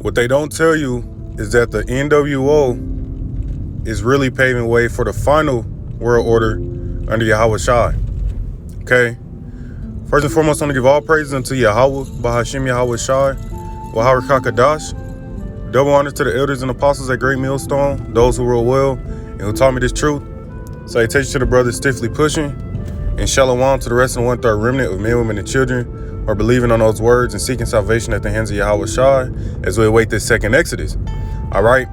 What they don't tell you is that the N.W.O is really paving way for the final world order under Yahawashi. Okay? First and foremost, I want to give all praises unto Yahweh, Bahashim Yahawashi, Wahar Kakadash. Double honor to the elders and apostles at Great Millstone, those who rule well and who taught me this truth. Salutations to the brothers stiffly pushing, and shalom to the rest of the 1/3 remnant of men, women, and children who are believing on those words and seeking salvation at the hands of Yahawashi as we await this second Exodus. All right?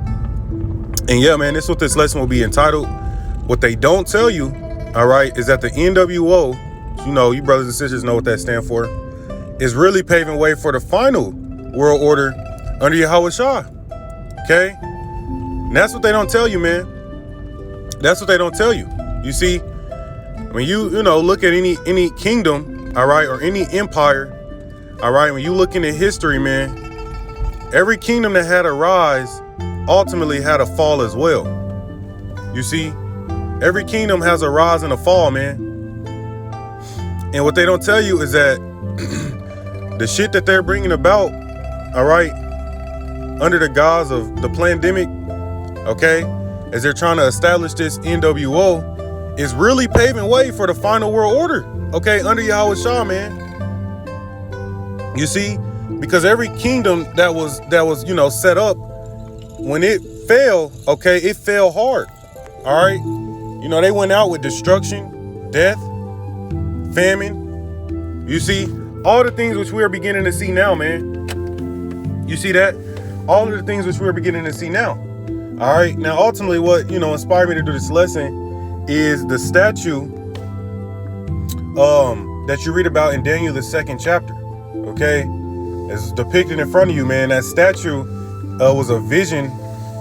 And yeah, man, this is what this lesson will be entitled. What they don't tell you, all right, is that the N.W.O, you know, you brothers and sisters know what that stands for, is really paving way for the final world order under Yahawashi. Okay? And that's what they don't tell you, man. That's what they don't tell you. You see, when you look at any kingdom, all right, or any empire, all right, when you look into history, man, every kingdom that had a rise ultimately had a fall as well. You see, every kingdom has a rise and a fall, man. And what they don't tell you is that the shit that they're bringing about, all right, under the guise of the pandemic, okay, as they're trying to establish this N.W.O, is really paving way for the final world order, okay, under Yahawashi, man. You see, because every kingdom that was set up, when it fell, okay, it fell hard. All right. You know, they went out with destruction, death, famine. You see, all the things which we are beginning to see now, man. You see that? All of the things which we are beginning to see now. All right. Now, ultimately, what, inspired me to do this lesson is the statue that you read about in Daniel, the 2nd chapter. Okay. It's depicted in front of you, man. That statue was a vision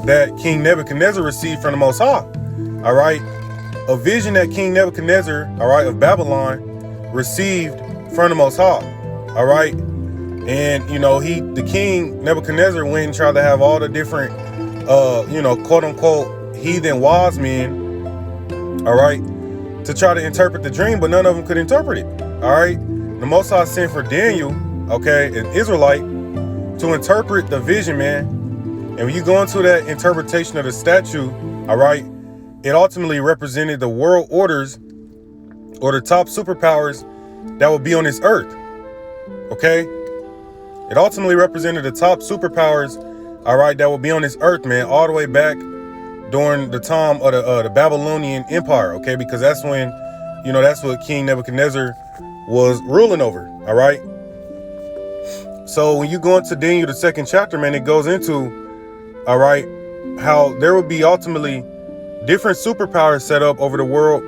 that King Nebuchadnezzar received from the Most High. All right. A vision that King Nebuchadnezzar, all right, of Babylon received from the Most High. All right. And, the King Nebuchadnezzar went and tried to have all the different, quote unquote, heathen wise men, all right, to try to interpret the dream, but none of them could interpret it. All right. The Most High sent for Daniel, okay, an Israelite, to interpret the vision, man. And when you go into that interpretation of the statue, all right, it ultimately represented the world orders or the top superpowers that would be on this earth. Okay? It ultimately represented the top superpowers, all right, that would be on this earth, man, all the way back during the time of the Babylonian Empire, okay? Because that's when, that's what King Nebuchadnezzar was ruling over, all right? So when you go into Daniel, the 2nd chapter, man, it goes into, all right, how there will be ultimately different superpowers set up over the world.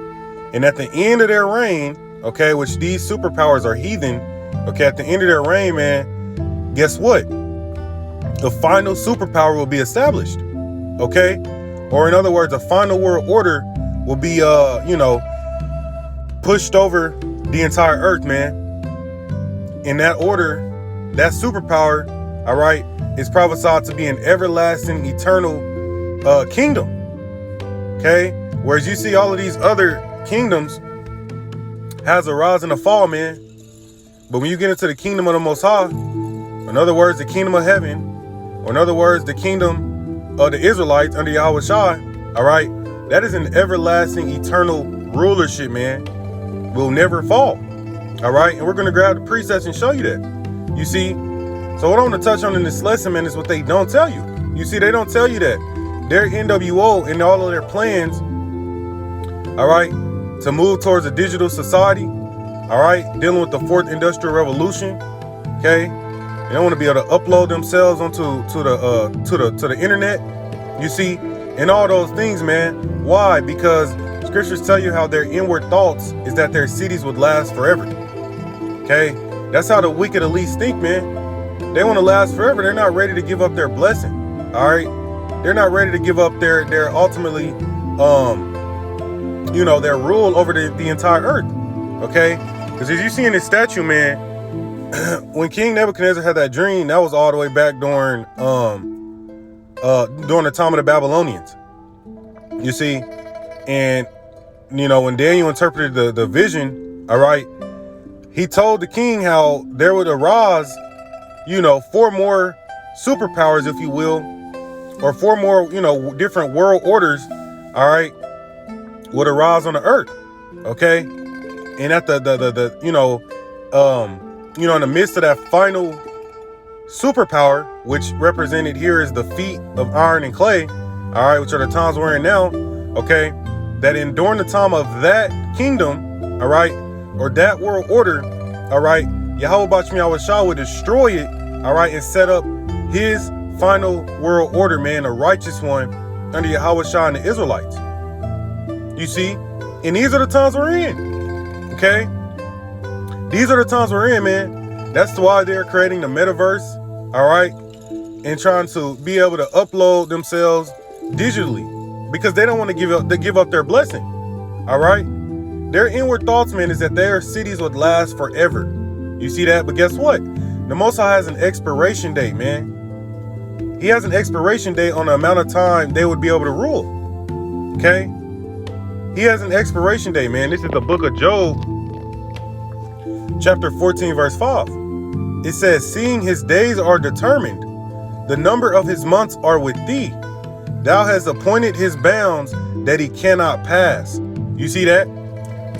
And at the end of their reign, okay, which these superpowers are heathen, okay, at the end of their reign, man, guess what? The final superpower will be established, okay? Or in other words, the final world order will be, pushed over the entire earth, man. In that order, that superpower, all right, is prophesied to be an everlasting, eternal kingdom. Okay? Whereas you see all of these other kingdoms has a rise and a fall, man. But when you get into the kingdom of the Most High, in other words, the kingdom of heaven, or in other words, the kingdom of the Israelites under Yahawashi, all right, that is an everlasting, eternal rulership, man. Will never fall. All right? And we're going to grab the precepts and show you that. You see? So what I want to touch on in this lesson, man, is what they don't tell you. You see, they don't tell you that their N.W.O and all of their plans, all right, to move towards a digital society, all right, dealing with the 4th Industrial Revolution, okay? They don't want to be able to upload themselves onto the internet, you see, and all those things, man. Why? Because scriptures tell you how their inward thoughts is that their cities would last forever. Okay? That's how the wicked elites think, man. They want to last forever. They're not ready to give up their blessing. All right? They're not ready to give up their ultimately, their rule over the entire earth. Okay? Because as you see in this statue, man, when King Nebuchadnezzar had that dream, that was all the way back during the time of the Babylonians. You see? And, when Daniel interpreted the vision, all right, he told the king how there would arise, 4 more superpowers, if you will, or 4 more, different world orders, all right, would arise on the earth. Okay. And at in the midst of that final superpower, which represented here is the feet of iron and clay, all right, which are the times we're in now, okay, that during the time of that kingdom, all right, or that world order, all right, Yahawashi would destroy it, all right, and set up his final world order, man, a righteous one under Yahawashi and the Israelites. You see, and these are the times we're in, okay? These are the times we're in, man. That's why they're creating the metaverse, all right, and trying to be able to upload themselves digitally because they don't want to give up their blessing, all right? Their inward thoughts, man, is that their cities would last forever. You see that? But guess what? The Most High has an expiration date, man. He has an expiration date on the amount of time they would be able to rule, okay? He has an expiration date, man. This is the book of Job, chapter 14, verse 5. It says, seeing his days are determined, the number of his months are with thee. Thou hast appointed his bounds that he cannot pass. You see that?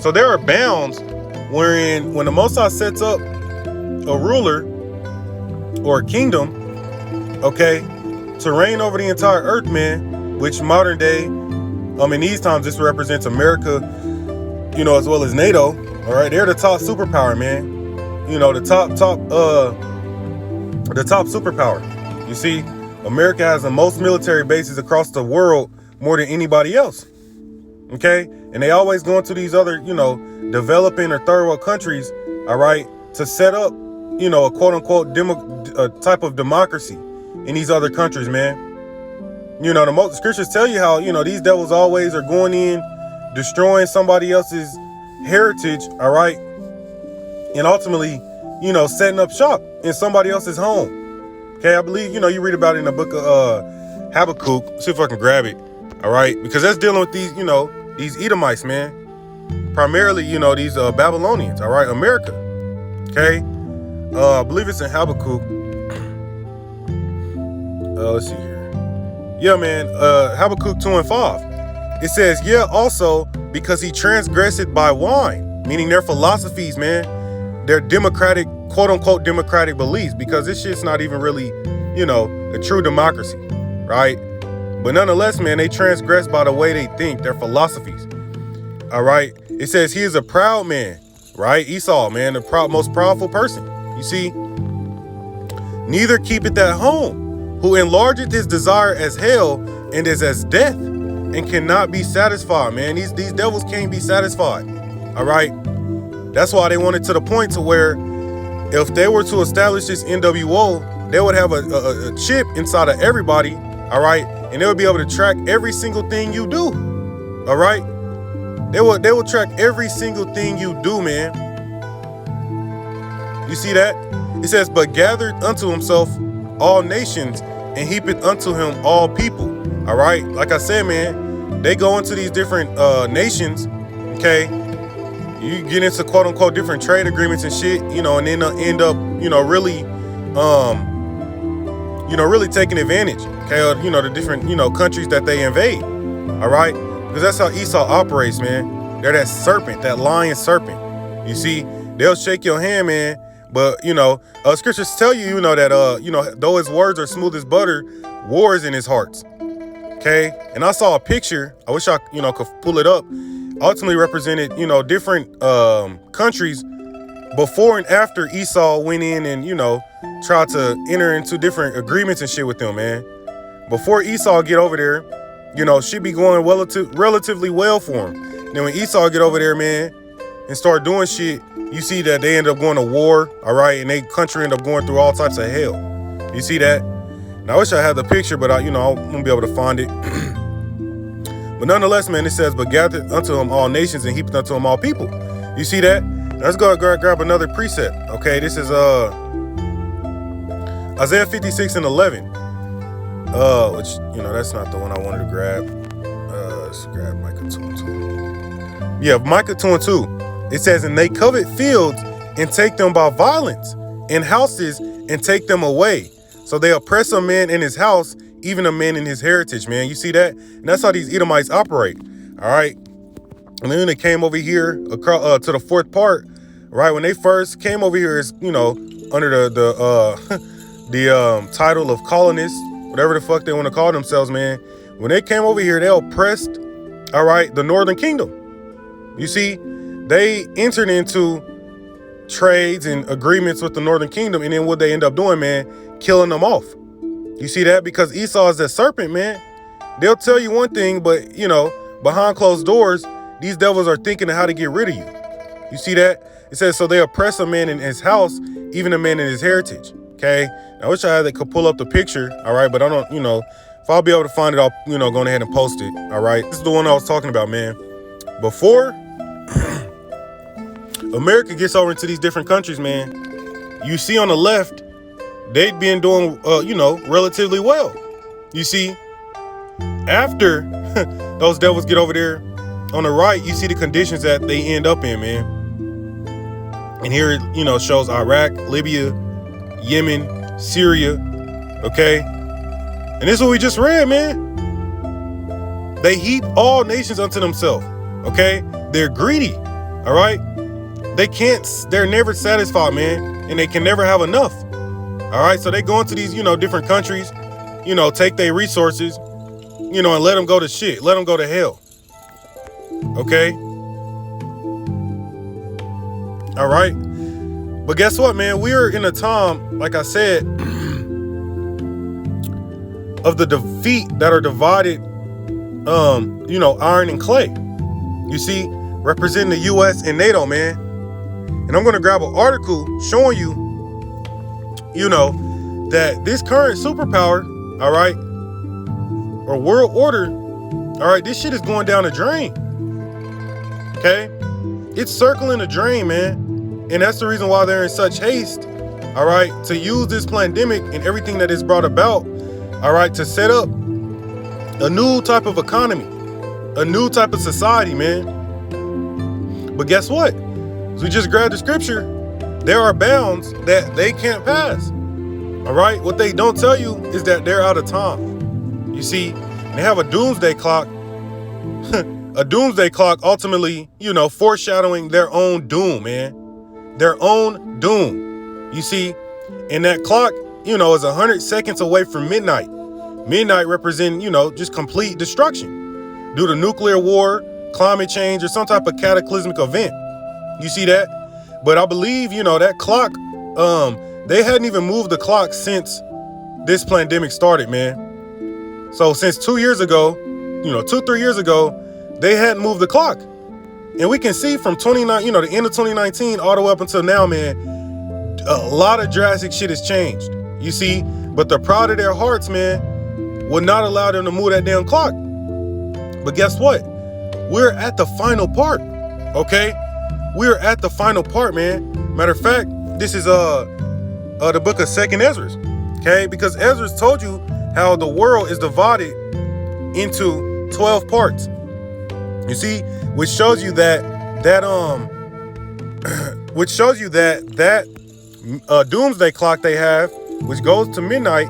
So there are bounds wherein when the Most High sets up a ruler or a kingdom, okay, to reign over the entire earth, man, which modern day, in these times, this represents America, as well as NATO. All right, they're the top superpower, man. The top superpower. You see, America has the most military bases across the world, more than anybody else. Okay, and they always go into these other, developing or third world countries, all right, to set up, a quote unquote type of democracy in these other countries, man. The scriptures tell you how, these devils always are going in, destroying somebody else's heritage, all right, and ultimately, setting up shop in somebody else's home. Okay, I believe, you read about it in the book of Habakkuk. Let's see if I can grab it, all right, because that's dealing with these, these Edomites, man. Primarily, these Babylonians, all right, America. Okay, I believe it's in Habakkuk. Let's see here. Yeah, man, Habakkuk 2 and 5. It says, yeah, also because he transgressed by wine, meaning their philosophies, man, their democratic, quote unquote, democratic beliefs, because this shit's not even really, a true democracy, right? But nonetheless, man, they transgress by the way they think, their philosophies. All right. It says he is a proud man, right? Esau, man, the most powerful person. You see, neither keepeth at home, who enlargeth his desire as hell and is as death and cannot be satisfied, man. These devils can't be satisfied. All right. That's why they want it to the point to where if they were to establish this N.W.O, they would have a chip inside of everybody. All right. And they would be able to track every single thing you do. All right. They will track every single thing you do, man. You see that? It says, but gathered unto himself all nations and heapeth unto him all people. All right. Like I said, man, they go into these different nations. Okay. You get into quote unquote different trade agreements and shit, and then end up, really, really taking advantage. Okay. Of, the different, countries that they invade. All right. Because that's how Esau operates, man. They're that serpent, that lion serpent. You see, they'll shake your hand, man. But, scriptures tell you, that, though his words are smooth as butter, war is in his hearts. Okay. And I saw a picture. I wish I, could pull it up. Ultimately represented, different countries before and after Esau went in and, tried to enter into different agreements and shit with them, man. Before Esau get over there, should be going relatively well for him. Then when Esau get over there, man, and start doing shit, you see that they end up going to war, all right, and they country end up going through all types of hell. You see that? Now, I wish I had the picture, but I won't be able to find it. But nonetheless, man, it says, but gathered unto him all nations and heaped unto him all people. You see that? Now, let's go grab another precept. Okay, this is Isaiah 56 and 11. Which, that's not the one I wanted to grab. Let's grab Micah 2 and 2. Yeah, Micah 2 and 2. It says, and they covet fields and take them by violence, and houses and take them away. So they oppress a man in his house, even a man in his heritage, man. You see that? And that's how these Edomites operate. All right. And then they came over here across, to the fourth part, right? When they first came over here, is under the title of colonists, whatever the fuck they want to call themselves, man. When they came over here, they oppressed, all right, the Northern Kingdom. You see, they entered into trades and agreements with the Northern Kingdom, and then what they end up doing, man, killing them off. You see that? Because Esau is that serpent, man. They'll tell you one thing, but behind closed doors, these devils are thinking of how to get rid of you. You see that? It says, so they oppress a man in his house, even a man in his heritage. Okay. I wish I could pull up the picture. All right. But I don't, if I'll be able to find it, I'll, go ahead and post it. All right. This is the one I was talking about, man. Before America gets over into these different countries, man, you see on the left, they've been doing, relatively well. You see, after those devils get over there, on the right, you see the conditions that they end up in, man. And here, it shows Iraq, Libya, Yemen, Syria, okay? And this is what we just read, man. They heap all nations unto themselves, okay? They're greedy, all right? They're never satisfied, man, and they can never have enough, all right? So they go into these, different countries, take their resources, and let them go to shit, let them go to hell. Okay. All right. But guess what, man? We're in a time, like I said, of the defeat that are divided, iron and clay. You see, representing the U.S. and NATO, man. And I'm going to grab an article showing you, that this current superpower, all right, or world order, all right, this shit is going down the drain. Okay, it's circling the drain, man. And that's the reason why they're in such haste, all right, to use this pandemic and everything that it's brought about, all right, to set up a new type of economy, a new type of society, man. But guess what? As we just grabbed the scripture, there are bounds that they can't pass, all right? What they don't tell you is that they're out of time. You see, they have a doomsday clock. A doomsday clock, ultimately, foreshadowing their own doom, man. Their own doom. You see, and that clock, is 100 seconds away from midnight. Midnight representing, just complete destruction due to nuclear war, climate change, or some type of cataclysmic event. You see that? But I believe, that clock, they hadn't even moved the clock since this pandemic started, man. So since 2 years ago, 2-3 years ago, they hadn't moved the clock. And we can see from the end of 2019 all the way up until now, man, a lot of drastic shit has changed. You see, but the pride of their hearts, man, would not allow them to move that damn clock. But guess what? We're at the final part, okay? We're at the final part, man. Matter of fact, this is the book of 2nd Ezra, okay? Because Ezra told you how the world is divided into 12 parts. You see, which shows you that doomsday clock they have, which goes to midnight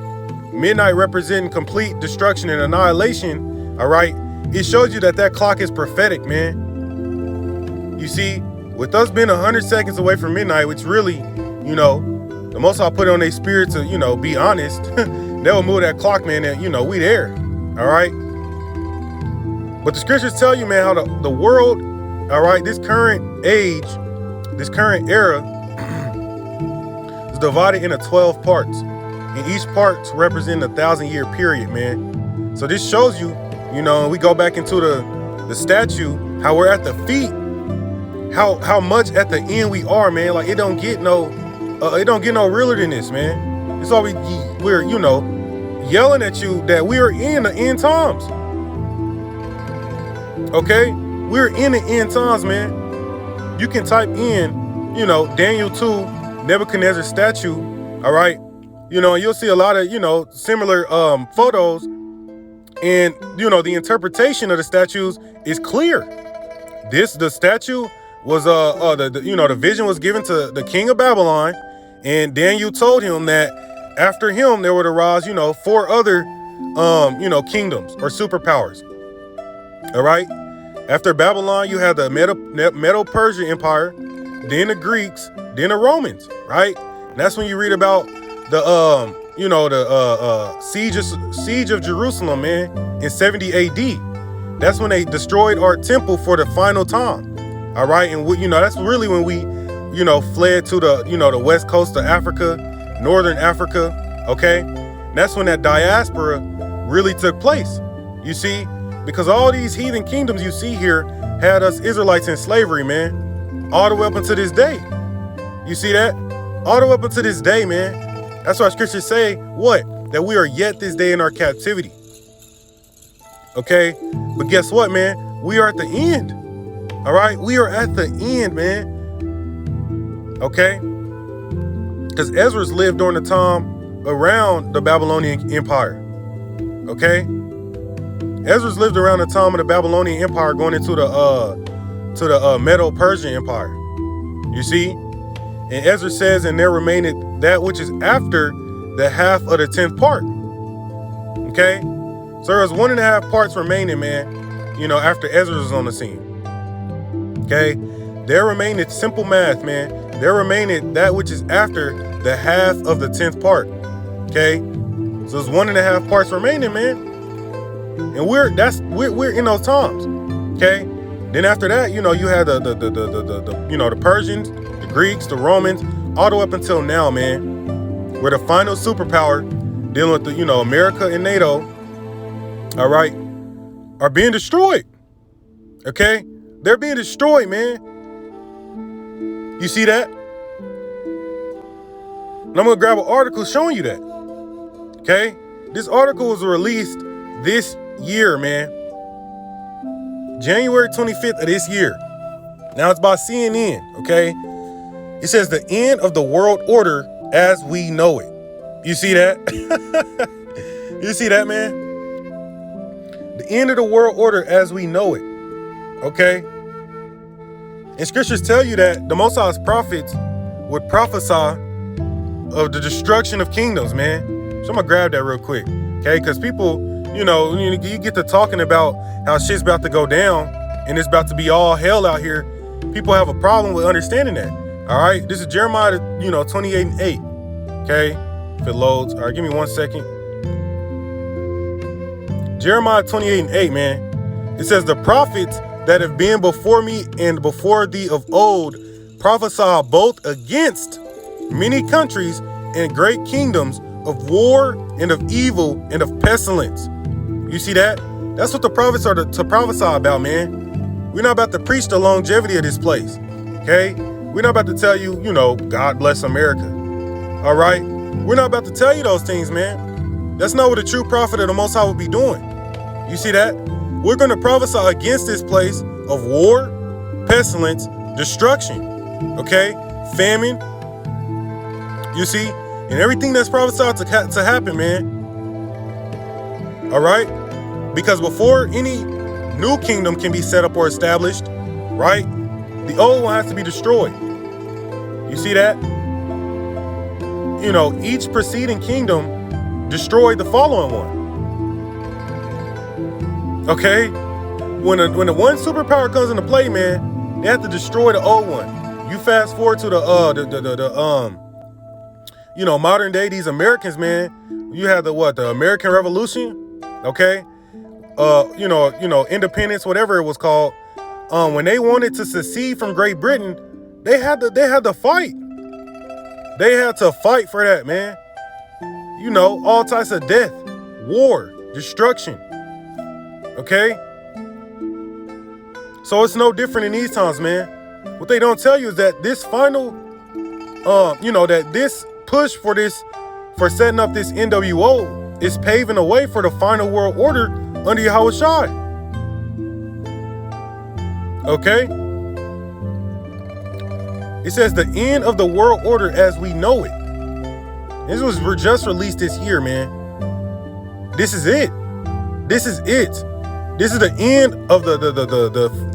representing complete destruction and annihilation, all right? It shows you that clock is prophetic, man. You see, with us being 100 seconds away from midnight, which really, the Most High put it on their spirit to, be honest, they'll move that clock, man, and, we there, all right? But the scriptures tell you, man, how the world, all right, this current age, this current era is divided into 12 parts. And each part represents a 1,000-year period, man. So this shows you, we go back into the statue, how we're at the feet, how much at the end we are, man. Like it don't get no realer than this, man. It's all we're yelling at you that we are in the end times. Okay, we're in the end times, man. You can type in, Daniel 2, Nebuchadnezzar statue, all right? And you'll see a lot of, similar photos. And, the interpretation of the statues is clear. The statue was, the vision was given to the king of Babylon. And Daniel told him that after him, there would arise, 4 other, kingdoms or superpowers. All right. After Babylon, you have the Medo-Persian Empire, then the Greeks, then the Romans, right? And that's when you read about the, siege of Jerusalem, man, in 70 AD. That's when they destroyed our temple for the final time. All right. And, that's really when we, fled to the, the west coast of Africa, northern Africa. OK, and that's when that diaspora really took place. You see, because all these heathen kingdoms you see here had us Israelites in slavery, man, all the way up until this day. You see that? All the way up until this day, man. That's why scriptures say what? That we are yet this day in our captivity. Okay. But guess what, man? We are at the end. All right. We are at the end, man. Okay. Because Ezra's lived during the time around the Babylonian Empire. Okay. Ezra's lived around the time of the Babylonian Empire going into the Medo-Persian Empire. You see? And Ezra says, and there remained that which is after the half of the 10th part. Okay? So there's 1.5 parts remaining, man, after Ezra was on the scene. Okay? There remained simple math, man. There remained that which is after the half of the 10th part. Okay? So there's 1.5 parts remaining, man. And we're in those times. Okay? Then after that, you had the Persians, the Greeks, the Romans, all the way up until now, man. We're the final superpower dealing with the, America and NATO, all right, are being destroyed. Okay? They're being destroyed, man. You see that? And I'm going to grab an article showing you that. Okay? This article was released this year, man. January 25th of this year. Now it's by CNN, okay? It says the end of the world order as we know it. You see that? You see that, man? The end of the world order as we know it. Okay? And scriptures tell you that the Most High's prophets would prophesy of the destruction of kingdoms, man. So I'm gonna grab that real quick, okay? Because people, you get to talking about how shit's about to go down and it's about to be all hell out here. People have a problem with understanding that. All right, this is Jeremiah, 28:8. Okay, if it loads. All right, give me 1 second. Jeremiah 28:8, man. It says, the prophets that have been before me and before thee of old prophesy both against many countries and great kingdoms of war and of evil and of pestilence. You see that? That's what the prophets are to prophesy about, man. We're not about to preach the longevity of this place. Okay? We're not about to tell you, God bless America. All right? We're not about to tell you those things, man. That's not what a true prophet of the Most High would be doing. You see that? We're going to prophesy against this place of war, pestilence, destruction. Okay? Famine. You see? And everything that's prophesied to happen, man. All right? Because before any new kingdom can be set up or established, right? The old one has to be destroyed. You see that? Each preceding kingdom destroyed the following one. Okay? When the one superpower comes into play, man, they have to destroy the old one. You fast forward to the modern day, these Americans, man, you have the American Revolution, okay? Independence, whatever it was called. When they wanted to secede from Great Britain, they had to fight. They had to fight for that, man. All types of death, war, destruction. Okay? So it's no different in these times, man. What they don't tell you is that this final, that this push for setting up this N.W.O is paving the way for the final world order under Yahawashi. Okay? It says the end of the world order as we know it. This was just released this year, man. This is it. This is it. This is the end of the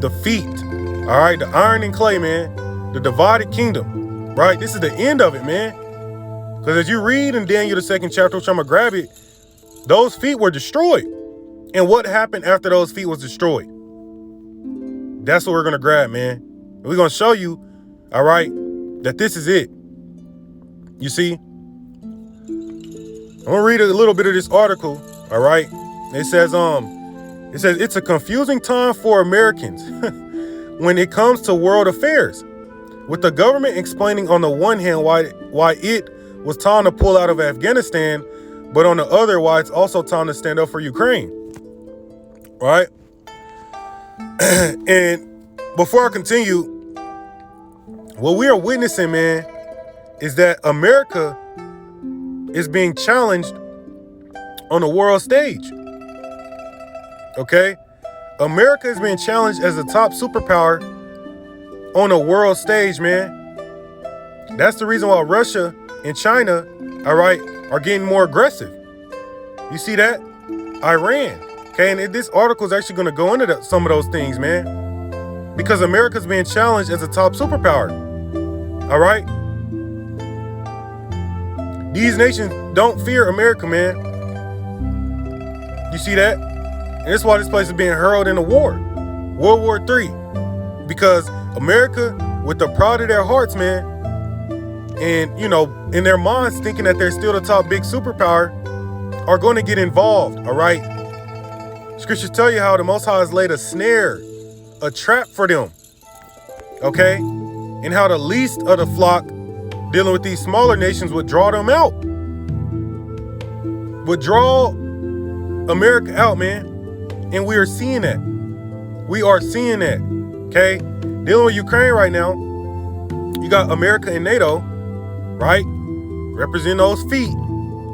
defeat. All right, the iron and clay, man. The divided kingdom. Right? This is the end of it, man. Because as you read in Daniel, the 2nd chapter, which I'm going to grab it, those feet were destroyed. And what happened after those feet was destroyed? That's what we're going to grab, man. And we're going to show you, all right, that this is it. You see? I'm going to read a little bit of this article, all right? It says it's a confusing time for Americans when it comes to world affairs, with the government explaining on the one hand why it was time to pull out of Afghanistan, but on the other, why it's also time to stand up for Ukraine. Right? And before I continue, what we are witnessing, man, is that America is being challenged on the world stage. Okay? America is being challenged as a top superpower on a world stage, man. That's the reason why Russia and China, all right, are getting more aggressive. You see that? Iran. Okay, and this article is actually going to go into some of those things, man. Because America's being challenged as a top superpower. All right? These nations don't fear America, man. You see that? And that's why this place is being hurled into war. World War III. Because America, with the pride of their hearts, man, and, you know, in their minds thinking that they're still the top big superpower, are going to get involved, all right? Scriptures tell you how the Most High has laid a snare, a trap for them, okay? And how the least of the flock, dealing with these smaller nations, would draw them out. Would draw America out, man. And we are seeing that. We are seeing that, okay? Dealing with Ukraine right now, you got America and NATO, right? Represent those feet,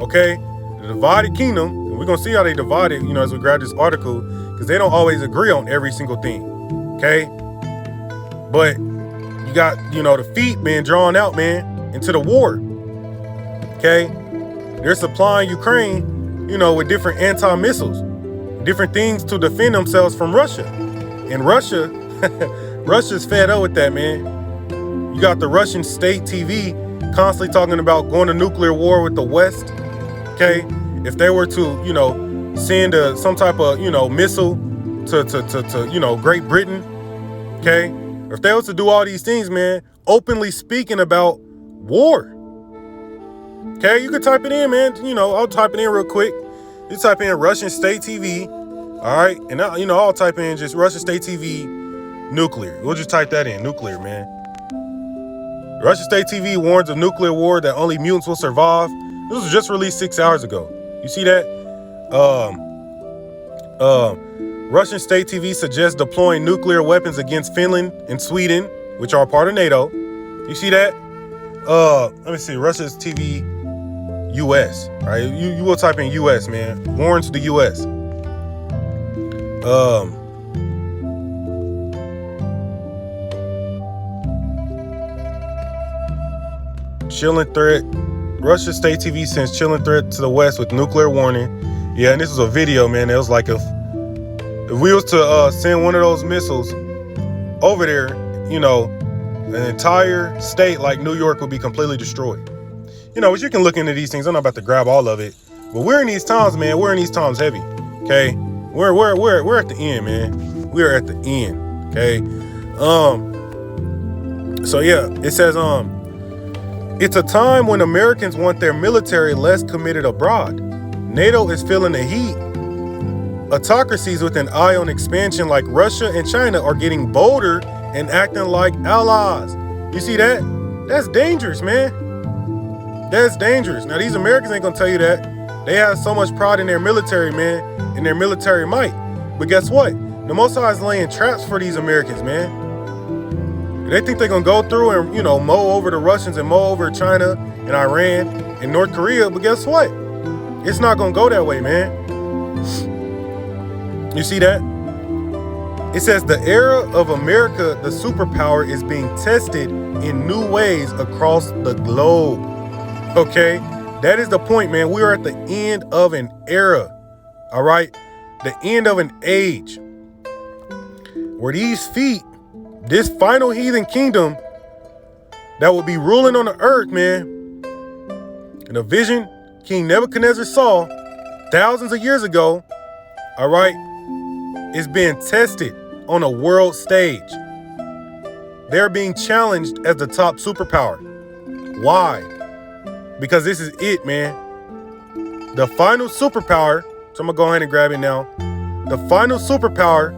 okay? The divided kingdom, and we're going to see how they divided, you know, as we grab this article, because they don't always agree on every single thing, okay? But you got, you know, the feet being drawn out, man, into the war, okay? They're supplying Ukraine, you know, with different anti-missiles, different things to defend themselves from Russia. And Russia, Russia's fed up with that, man. You got the Russian state TV constantly talking about going to nuclear war with the West. Okay, if they were to, you know, send some type of, you know, missile to you know, Great Britain. Okay, if they were to do all these things, man, openly speaking about war. Okay, you can type it in, man. You know, I'll type it in real quick. You type in Russian state TV. All right, and now, you know, I'll type in just Russian state TV nuclear. We'll just type that in, nuclear, man. Russian state TV warns of nuclear war that only mutants will survive. This was just released 6 hours ago. You see that? Russian state TV suggests deploying nuclear weapons against Finland and Sweden, which are part of NATO. You see that? Let me see. Russia's TV US. Right? You will type in US, man. Warns the US. Chilling threat. Russia state TV sends chilling threat to the West with nuclear warning. Yeah, and this was a video, man. It was like if we was to send one of those missiles over there, you know, an entire state like New York would be completely destroyed. You know, but you can look into these things. I'm not about to grab all of it, but we're in these times, man. We're in these times heavy. Okay, we're at the end, man. We are at the end. Okay. So yeah, it says it's a time when Americans want their military less committed abroad. NATO is feeling the heat. Autocracies with an eye on expansion like Russia and China are getting bolder and acting like allies. You see that? That's dangerous, man. That's dangerous. Now, these Americans ain't gonna tell you that. They have so much pride in their military, man, and their military might. But guess what? The Most High is laying traps for these Americans, man. They think they're gonna go through and, you know, mow over the Russians and mow over China and Iran and North Korea. But guess what? It's not gonna go that way, man. You see that? It says the era of America, the superpower, is being tested in new ways across the globe. Okay? That is the point, man. We are at the end of an era. All right? The end of an age where these feet, this final heathen kingdom that will be ruling on the earth, man, And the vision King Nebuchadnezzar saw thousands of years ago, all right, is being tested on a world stage. They're being challenged as the top superpower. Why? Because this is it, man. The final superpower, so I'm going to go ahead and grab it now. The final superpower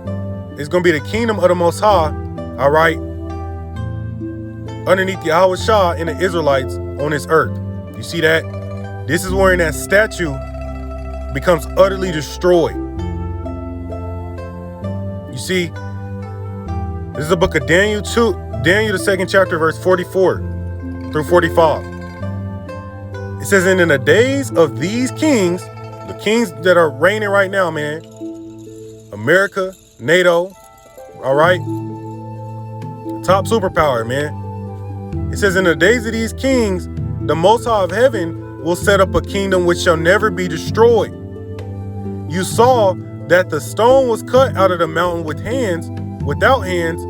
is going to be the kingdom of the Most High, all right, underneath Yahawashi and the Israelites on this earth. You see that? This is wherein that statue becomes utterly destroyed. You see, this is the book of Daniel, the 2nd chapter, verse 44 through 45. It says, and in the days of these kings, the kings that are reigning right now, man, America, NATO, all right, top superpower, man. It says, in the days of these kings, the Most High of heaven will set up a kingdom which shall never be destroyed. You saw that the stone was cut out of the mountain without hands,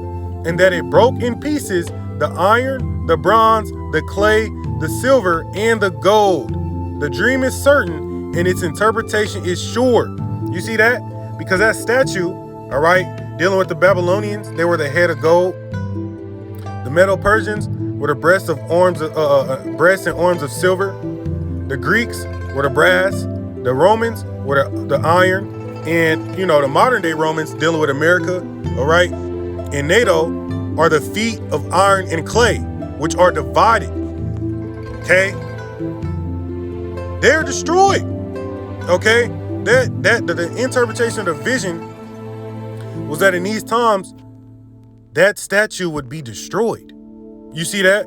and that it broke in pieces the iron, the bronze, the clay, the silver, and the gold. The dream is certain, and its interpretation is sure. You see that? Because that statue, all right, dealing with the Babylonians, they were the head of gold. The Medo-Persians were the breasts and arms of silver. The Greeks were the brass. The Romans were the iron. And, you know, the modern day Romans dealing with America, all right, and NATO are the feet of iron and clay, which are divided. Okay? They're destroyed. Okay? The interpretation of the vision was that in these times, that statue would be destroyed. You see that?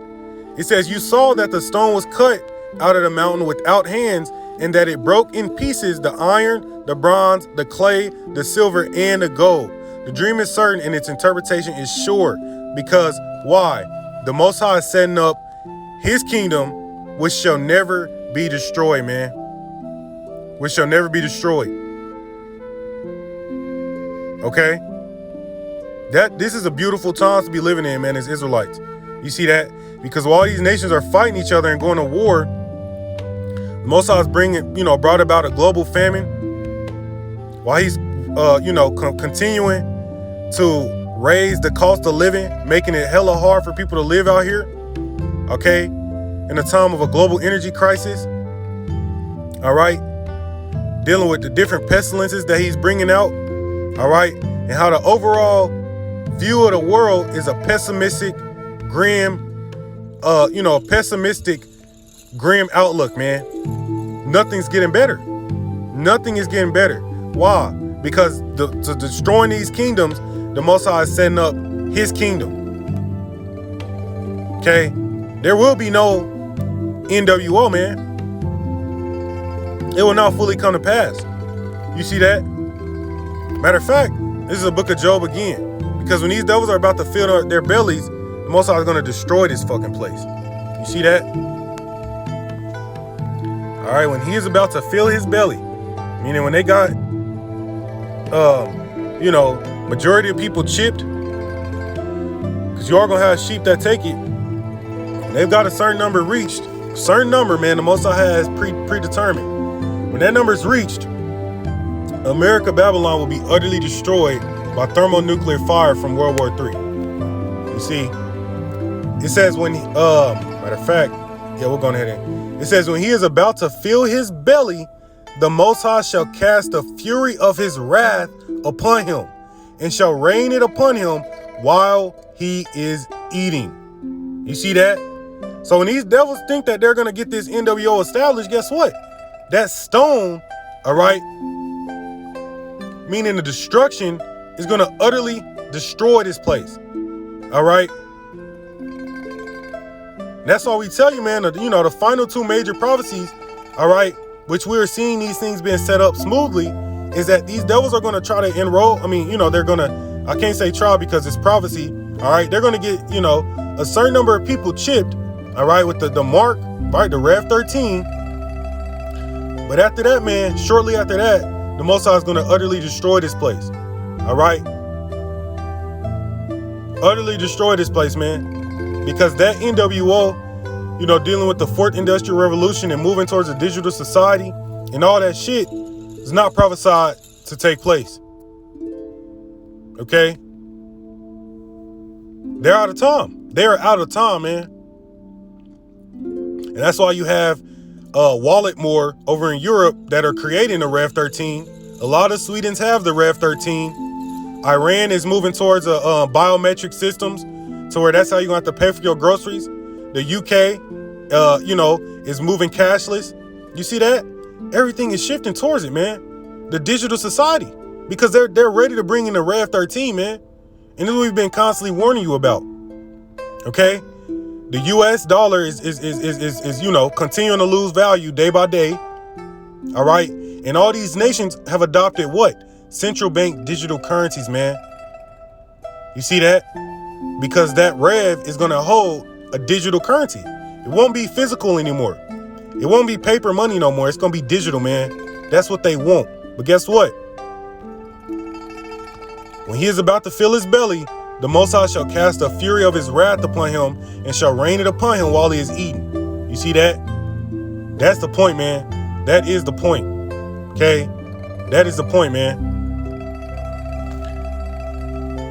It says, you saw that the stone was cut out of the mountain without hands, and that it broke in pieces the iron, the bronze, the clay, the silver, and the gold. The dream is certain, and its interpretation is sure. Because why? The Most High is setting up his kingdom, which shall never be destroyed, man. Which shall never be destroyed. Okay? This is a beautiful time to be living in, man, as Israelites. You see that? Because while these nations are fighting each other and going to war, the Most High is brought about a global famine. While he's, continuing to raise the cost of living, making it hella hard for people to live out here. Okay? In a time of a global energy crisis. All right? Dealing with the different pestilences that he's bringing out. All right? And how the overall view of the world is a pessimistic, grim, grim outlook, man. Nothing's getting better. Nothing is getting better. Why? Because to destroying these kingdoms, the Most High is setting up his kingdom. Okay? There will be no N.W.O, man. It will not fully come to pass. You see that? Matter of fact, this is a book of Job again. Because when these devils are about to fill their bellies, the Most High is going to destroy this fucking place. You see that? All right, when he is about to fill his belly, meaning when they got, majority of people chipped, because you are going to have sheep that take it. They've got a certain number reached. Certain number, man, the Most High has predetermined. When that number is reached, America, Babylon will be utterly destroyed by thermonuclear fire from World War III. You see, it says when, matter of fact, we're going ahead and, it says when he is about to fill his belly, the Most High shall cast the fury of his wrath upon him, and shall rain it upon him while he is eating. You see that? So when these devils think that they're going to get this N.W.O established, guess what? That stone, all right, meaning the destruction, is going to utterly destroy this place. All right? That's all we tell you, man. The final two major prophecies, all right, which we're seeing these things being set up smoothly, is that these devils are going to try to enroll. They're going to, I can't say try because it's prophecy. All right. They're going to get, a certain number of people chipped, all right, with the mark, right, the Rev 13. But after that, man, shortly after that, the Most High is going to utterly destroy this place. All right. Utterly destroy this place, man. Because that N.W.O dealing with the fourth industrial revolution and moving towards a digital society and all that shit is not prophesied to take place. Okay? They're out of time. They're out of time, man. And that's why you have Walletmore over in Europe that are creating the Rev 13. A lot of Swedens have the Rev 13. Iran is moving towards biometric systems to where that's how you're going to have to pay for your groceries. The UK, is moving cashless. You see that? Everything is shifting towards it, man. The digital society. Because they're ready to bring in the Rev 13, man. And this is what we've been constantly warning you about. Okay? The US dollar is continuing to lose value day by day. All right? And all these nations have adopted what? Central bank digital currencies, man. You see that? Because that Rev is going to hold a digital currency. It won't be physical anymore. It won't be paper money no more. It's going to be digital, man. That's what they want. But guess what? When he is about to fill his belly, the Most High shall cast the fury of his wrath upon him and shall rain it upon him while he is eating. You see that? That's the point, man. That is the point. Okay? That is the point, man.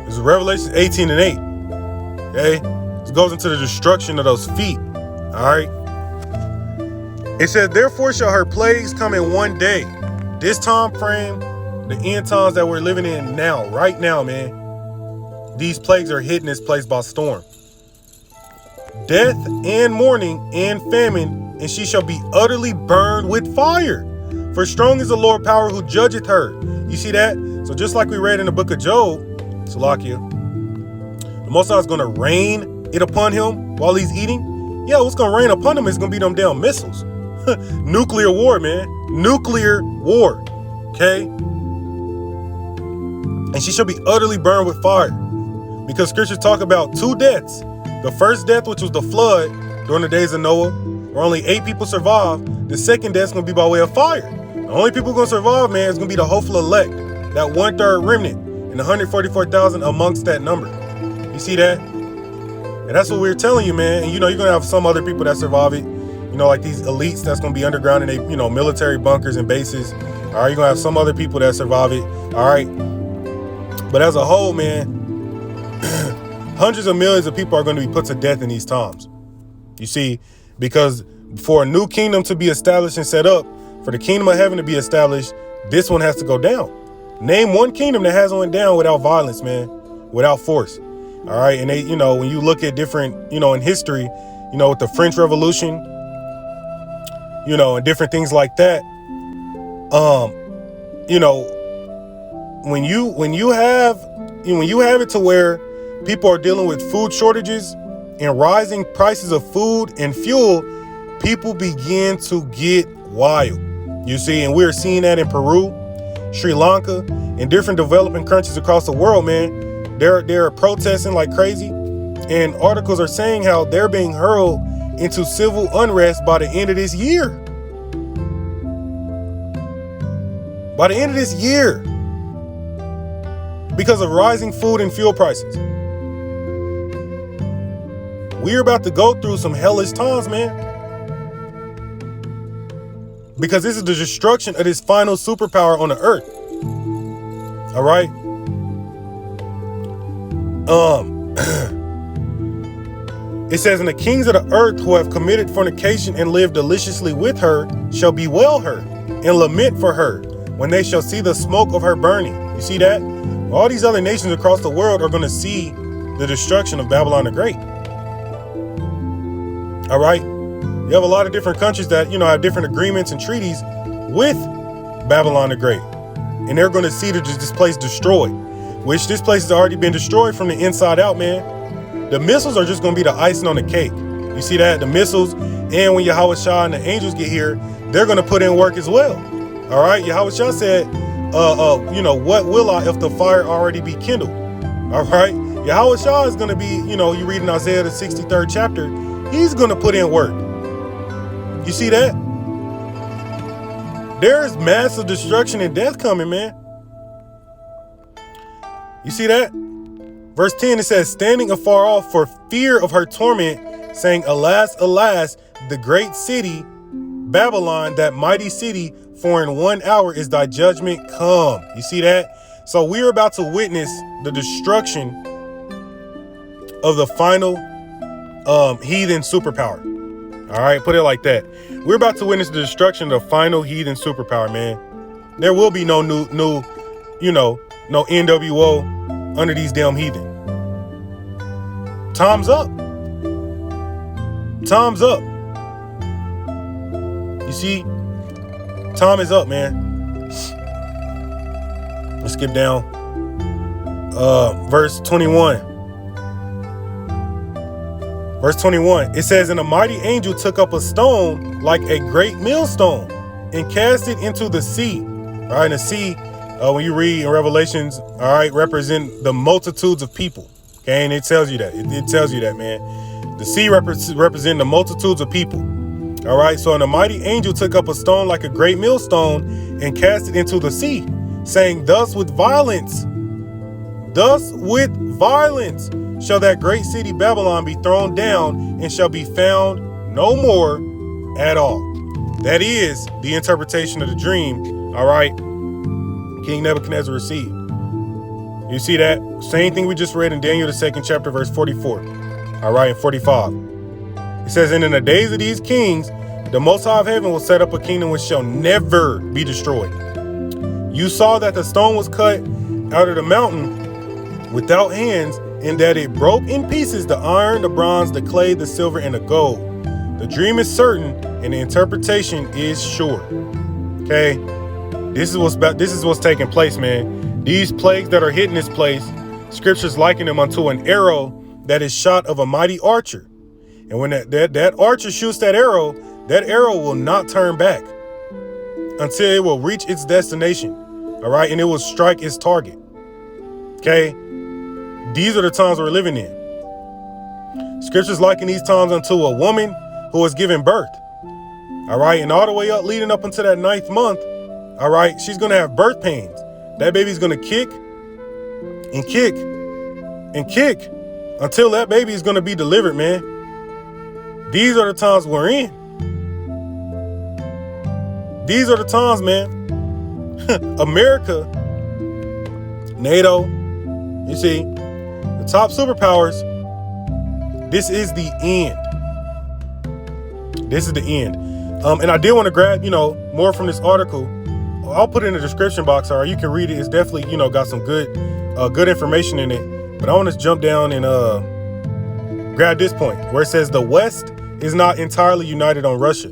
This is Revelation 18 and 8. Okay? This goes into the destruction of those feet. Alright? It says, therefore shall her plagues come in one day. This time frame, the end times that we're living in now, right now, man. These plagues are hitting this place by storm. Death and mourning and famine, and she shall be utterly burned with fire. For strong is the Lord power who judgeth her. You see that? So just like we read in the book of Job, Salakia, the Most High is going to rain it upon him while he's eating. Yeah, what's going to rain upon him is going to be them damn missiles. Nuclear war, man. Nuclear war. Okay? And she shall be utterly burned with fire. Because scriptures talk about two deaths. The first death, which was the flood during the days of Noah, where only 8 people survived. The second death is going to be by way of fire. The only people going to survive, man, is going to be the hopeful elect. That 1/3 remnant and 144,000 amongst that number. You see that? And that's what we're telling you, man. And you're going to have some other people that survive it. Like these elites that's going to be underground in they, military bunkers and bases. All right, you're going to have some other people that survive it. All right. But as a whole, man, hundreds of millions of people are going to be put to death in these times. You see, because for a new kingdom to be established and set up, for the kingdom of heaven to be established, this one has to go down. Name one kingdom that hasn't went down without violence, man, without force. All right. And they, when you look at different, in history, with the French Revolution, and different things like that. When you have it to where people are dealing with food shortages and rising prices of food and fuel, people begin to get wild. You see, and we're seeing that in Peru, Sri Lanka, and different developing countries across the world, man. They're protesting like crazy, and articles are saying how they're being hurled into civil unrest by the end of this year. By the end of this year. Because of rising food and fuel prices. We're about to go through some hellish times, man. Because this is the destruction of this final superpower on the earth. All right? It says, and the kings of the earth who have committed fornication and lived deliciously with her shall bewail her and lament for her when they shall see the smoke of her burning. You see that? All these other nations across the world are going to see the destruction of Babylon the Great. All right? You have a lot of different countries that, have different agreements and treaties with Babylon the Great. And they're going to see this place destroyed, which this place has already been destroyed from the inside out, man. The missiles are just going to be the icing on the cake. You see that? The missiles, and when Yahawashi and the angels get here, they're going to put in work as well. All right? Yahawashi said, what will I if the fire already be kindled? All right? Yahawashi is going to be, you read in Isaiah the 63rd chapter, he's going to put in work. You see that? There's massive destruction and death coming, man. You see that? Verse 10, it says, standing afar off for fear of her torment, saying, alas, alas, the great city, Babylon, that mighty city, for in 1 hour is thy judgment come. You see that? So we're about to witness the destruction of the final heathen superpower. All right, put it like that. We're about to witness the destruction of the final heathen superpower, man. There will be no new, no N.W.O under these damn heathen. Time's up. Time's up. You see, time is up, man. Let's skip down. Verse 21. Verse 21, it says, and a mighty angel took up a stone like a great millstone and cast it into the sea. All right, and the sea, when you read in Revelations, all right, represent the multitudes of people. Okay, and it tells you that. It tells you that, man. The sea represent the multitudes of people. All right, so and a mighty angel took up a stone like a great millstone and cast it into the sea, saying, thus with violence shall that great city Babylon be thrown down and shall be found no more at all. That is the interpretation of the dream, all right, King Nebuchadnezzar received. You see that? Same thing we just read in Daniel, the 2nd chapter, verse 44. All right, and 45. It says, and in the days of these kings, the Most High of heaven will set up a kingdom which shall never be destroyed. You saw that the stone was cut out of the mountain without hands, and that it broke in pieces the iron, the bronze, the clay, the silver, and the gold. The dream is certain, and the interpretation is sure. Okay, this is what's taking place, man. These plagues that are hitting this place, scriptures liken them unto an arrow that is shot of a mighty archer. And when that archer shoots that arrow will not turn back until it will reach its destination. All right, and it will strike its target. Okay. These are the times we're living in. Scriptures liken these times unto a woman who is giving birth. All right. And all the way up, leading up into that 9th month. All right. She's going to have birth pains. That baby's going to kick and kick and kick until that baby is going to be delivered, man. These are the times we're in. These are the times, man. America, NATO, you see, the top superpowers, this is the end. This is the end. And I did want to grab, more from this article. I'll put it in the description box, all right? You can read it. It's definitely, got some good information in it. But I want to jump down and grab this point where it says the West is not entirely united on Russia.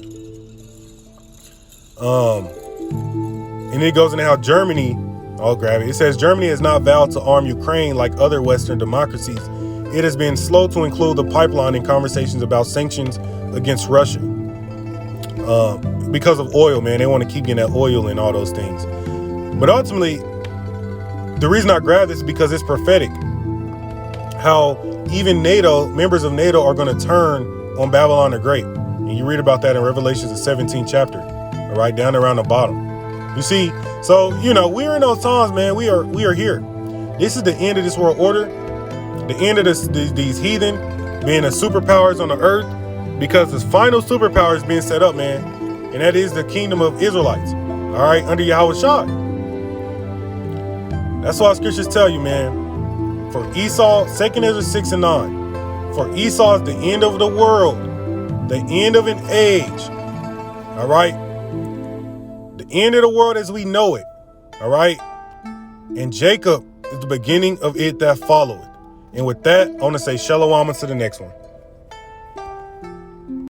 And it goes into how Germany, I'll grab it. It says Germany has not vowed to arm Ukraine like other Western democracies. It has been slow to include the pipeline in conversations about sanctions against Russia. Because of oil, man. They want to keep getting that oil and all those things. But ultimately, the reason I grabbed this is because it's prophetic. How even NATO, members of NATO, are going to turn on Babylon the Great. And you read about that in Revelations, the 17th chapter. All right, down around the bottom. You see, so, we're in those times, man. We are here. This is the end of this world order. The end of these heathen being the superpowers on the earth, because this final superpower is being set up, man. And that is the kingdom of Israelites. All right, under Yahawashi. That's why scriptures tell you, man. For Esau, 2nd Ezra 6 and 9. For Esau is the end of the world, the end of an age. All right. The end of the world as we know it. All right. And Jacob is the beginning of it that followeth. And with that, I want to say shalom to the next one.